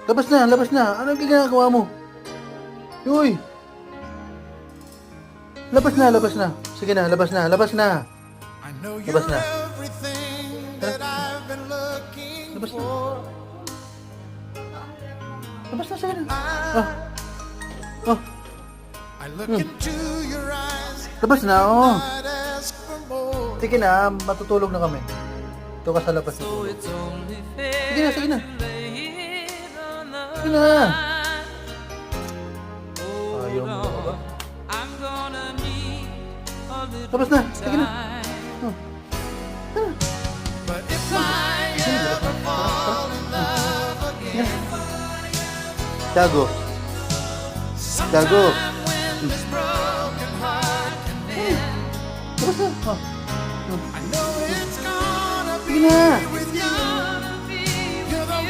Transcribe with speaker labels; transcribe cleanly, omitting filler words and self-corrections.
Speaker 1: Labas na, labas na. Ano yung ginagawa mo? Uy! Labas na, labas na. Sige na, labas na, labas na. Labas na. Labas na. Labas na, sige na. Ah. Oh. Labas na, oh. Sige na, matutulog na kami. Ito ka sa labas na tulog. Sige na, sige na. Sige na. Ayaw mo na ba? Labas na, sige na. Oh. Gago. Gago. Labas na. Oh. Sige na.